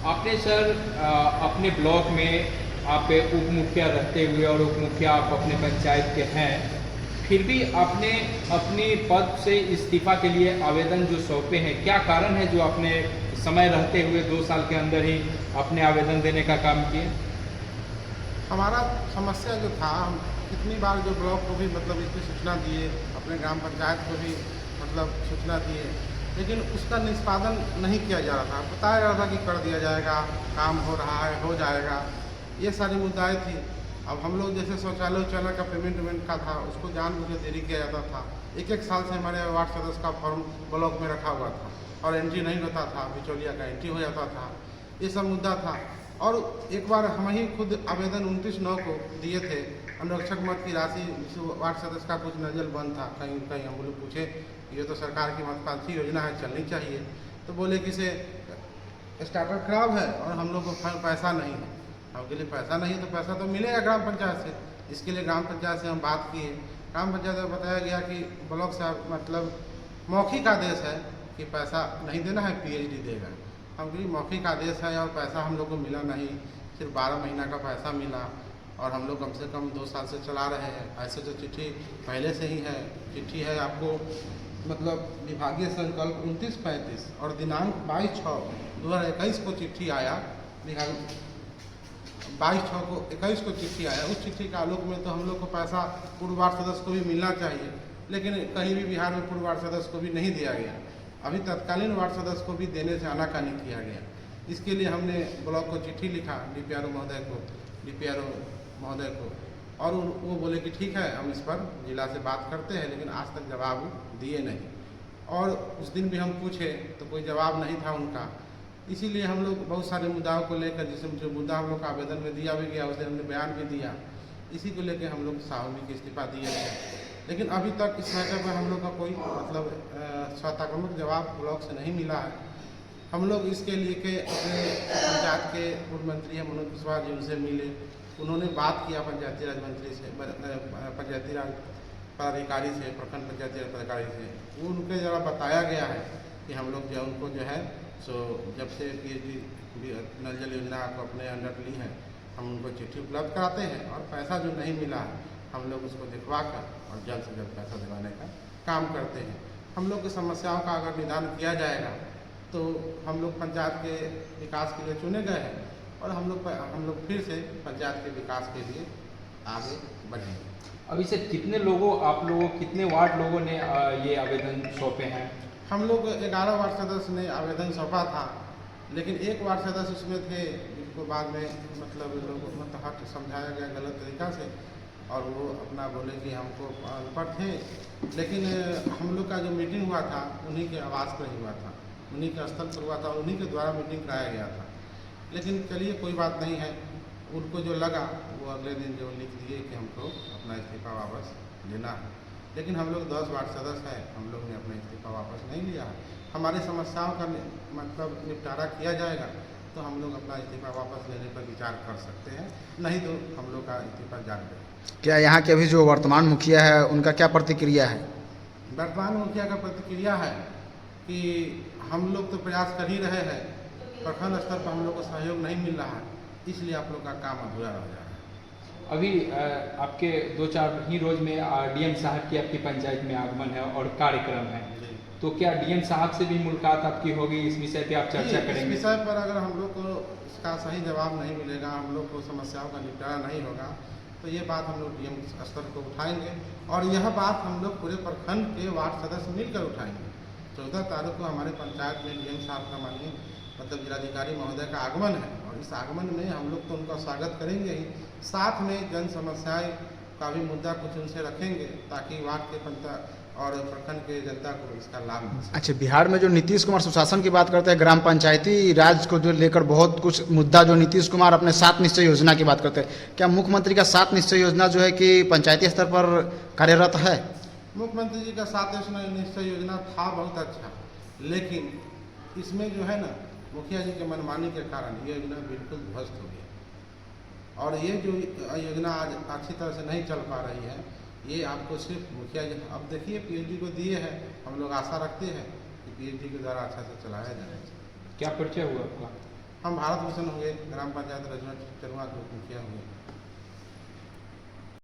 आपने सर अपने ब्लॉक में आप उप मुखिया रहते हुए और उप मुखिया आप अपने पंचायत के हैं, फिर भी आपने अपने पद से इस्तीफा के लिए आवेदन जो सौंपे हैं, क्या कारण है जो आपने समय रहते हुए 2 साल के अंदर ही अपने आवेदन देने का काम किए? हमारा समस्या जो था, हम कितनी बार जो ब्लॉक को भी मतलब इसकी सूचना दिए, अपने ग्राम पंचायत को भी मतलब सूचना दिए, लेकिन उसका निष्पादन नहीं किया जा रहा था। बताया जा रहा था कि कर दिया जाएगा, काम हो रहा है, हो जाएगा, ये सारी मुद्दाएं थी। अब हम लोग जैसे शौचालय उचालय का पेमेंट वेमेंट का था, उसको जानबूझ के देरी किया जाता था। एक एक साल से हमारे वार्ड सदस्य का फॉर्म ब्लॉक में रखा हुआ था और एंट्री नहीं होता था, बिचौलिया का एंट्री हो जाता था, ये सब मुद्दा था। और एक बार हम ही खुद आवेदन 29/9 को दिए थे, अनुरक्षक मत की राशि वार्ड सदस्य का कुछ नजल बंद था, कहीं कहीं हम लोग पूछे ये तो सरकार की महत्वाकांक्षी योजना है, चलनी चाहिए, तो बोले कि से स्टार्टर खराब है और हम लोग को पैसा नहीं है। हमके लिए पैसा नहीं तो पैसा तो मिलेगा ग्राम पंचायत से, इसके लिए ग्राम पंचायत से हम बात किए। ग्राम पंचायत में बताया गया कि ब्लॉक से मतलब मौखिक आदेश है कि पैसा नहीं देना है, PhD देगा। हम कहीं मौखिक आदेश है और पैसा हम लोग को मिला नहीं, सिर्फ 12 महीना का पैसा मिला और हम लोग कम से कम 2 साल से चला रहे हैं। ऐसे तो चिट्ठी पहले से ही है, चिट्ठी है आपको मतलब विभागीय संकल्प 29/35 और दिनांक 22/6/2021 को चिट्ठी आया, 22/6 को 21 को चिट्ठी आया। उस चिट्ठी के आलोक में तो हम लोग को पैसा पूर्व वार्ड सदस्य को भी मिलना चाहिए, लेकिन कहीं भी बिहार में पूर्व वार्ड सदस्य को भी नहीं दिया गया। अभी तत्कालीन वार्ड सदस्य को भी देने से आनाकानी किया गया। इसके लिए हमने ब्लॉक को चिट्ठी लिखा, DPRO महोदय को, और वो बोले कि ठीक है हम इस पर जिला से बात करते हैं, लेकिन आज तक जवाब दिए नहीं। और उस दिन भी हम पूछे तो कोई जवाब नहीं था उनका। इसीलिए हम लोग बहुत सारे मुद्दाओं को लेकर, जिसमें जो मुद्दा हम लोग का आवेदन में दिया भी गया, उस दिन हमने बयान भी दिया, इसी को लेकर हम लोग साहूजी की इस्तीफा दिए थे। लेकिन अभी तक इस मैटर पर हम लोग का कोई मतलब सकारात्मक जवाब ब्लॉक से नहीं मिला है। हम लोग इसके लिए के अपने पंचायत के पूर्व मंत्री हैं मनोज कुशवाहा जी, उनसे मिले, उन्होंने बात किया पंचायती राज मंत्री से, पंचायती राज पदाधिकारी से, प्रखंड पंचायती राज पदाधिकारी से। वो उनके जरा बताया गया है कि हम लोग जो उनको जो है सो जब से PhD नल जल योजना को अपने अंडर ली है, हम उनको चिट्ठी उपलब्ध कराते हैं और पैसा जो नहीं मिला है हम लोग उसको दिखवा कर और जल्द से जल्द पैसा दिलाने का काम करते हैं। हम लोग की समस्याओं का अगर निदान किया जाएगा तो हम लोग पंचायत के विकास के लिए चुने गए हैं और हम लोग फिर से पंचायत के विकास के लिए आगे बढ़ेंगे। अभी से कितने लोगों कितने वार्ड लोगों ने ये आवेदन सौंपे हैं? हम लोग 11 वार्ड सदस्य ने आवेदन सौंपा था, लेकिन एक वार्ड सदस्य उसमें थे जिनको बाद में मतलब लोगों मतलब हट समझाया गया गलत तरीक़ा से, और वो अपना बोले कि हमको अनपढ़ थे। लेकिन हम लोग का जो मीटिंग हुआ था उन्हीं के आवाज़ पर ही हुआ था, उन्हीं के स्थल पर हुआ था, उन्हीं के द्वारा मीटिंग कराया गया था। लेकिन चलिए कोई बात नहीं है, उनको जो लगा वो अगले दिन जो लिख दिए कि हमको अपना इस्तीफा वापस लेना है। लेकिन हम लोग 10 वार्ड सदस्य हैं, हम लोग ने अपना इस्तीफा वापस नहीं लिया है। हमारी समस्याओं का मतलब निपटारा किया जाएगा तो हम लोग अपना इस्तीफा वापस लेने पर विचार कर सकते हैं, नहीं तो हम लोग का इस्तीफा जारी रहेगा। क्या यहाँ के अभी जो वर्तमान मुखिया है उनका क्या प्रतिक्रिया है? वर्तमान मुखिया का प्रतिक्रिया है कि हम लोग तो प्रयास कर ही रहे हैं, प्रखंड स्तर पर हम लोग को सहयोग नहीं मिल रहा है, इसलिए आप लोग का काम अधूरा रह जा रहा है। अभी आपके 2-4 ही रोज में DM साहब की आपकी पंचायत में आगमन है और कार्यक्रम है, तो क्या DM साहब से भी मुलाकात आपकी होगी? इस विषय पे आप चर्चा करेंगे? इस विषय पर अगर हम लोग को इसका सही जवाब नहीं मिलेगा, हम लोग को समस्याओं का निपटारा नहीं होगा, तो ये बात हम लोग DM स्तर को उठाएंगे और यह बात हम लोग पूरे प्रखंड के वार्ड सदस्य मिलकर उठाएंगे। 14 तारीख को हमारे पंचायत में DM साहब का माननीय मतलब जिलाधिकारी महोदय का आगमन है और इस आगमन में हम लोग तो उनका स्वागत करेंगे ही, साथ में जन समस्याएं का भी मुद्दा कुछ उनसे रखेंगे ताकि वार्ड के पंचायत और प्रखंड के जनता को इसका लाभ मिल सके। अच्छा, बिहार में जो नीतीश कुमार सुशासन की बात करते हैं, ग्राम पंचायती राज को जो लेकर बहुत कुछ मुद्दा जो नीतीश कुमार अपने 7 निश्चय योजना की बात करते हैं, क्या मुख्यमंत्री का 7 निश्चय योजना जो है कि पंचायती स्तर पर कार्यरत है? मुख्यमंत्री जी का 7 निश्चय योजना था बहुत अच्छा, लेकिन इसमें जो है ना मुखिया जी के मनमानी के कारण ये योजना बिल्कुल ध्वस्त हो गई और ये जो योजना आज अच्छी तरह से नहीं चल पा रही है, ये आपको सिर्फ मुखिया जी, अब देखिए PhD को दिए हैं, हम लोग आशा रखते हैं कि PhD के द्वारा अच्छा से चलाया जाए। क्या परिचय हुआ आपका? हम भारत भूषण हुए, ग्राम पंचायत रजवा चरुआ के मुखिया हुए।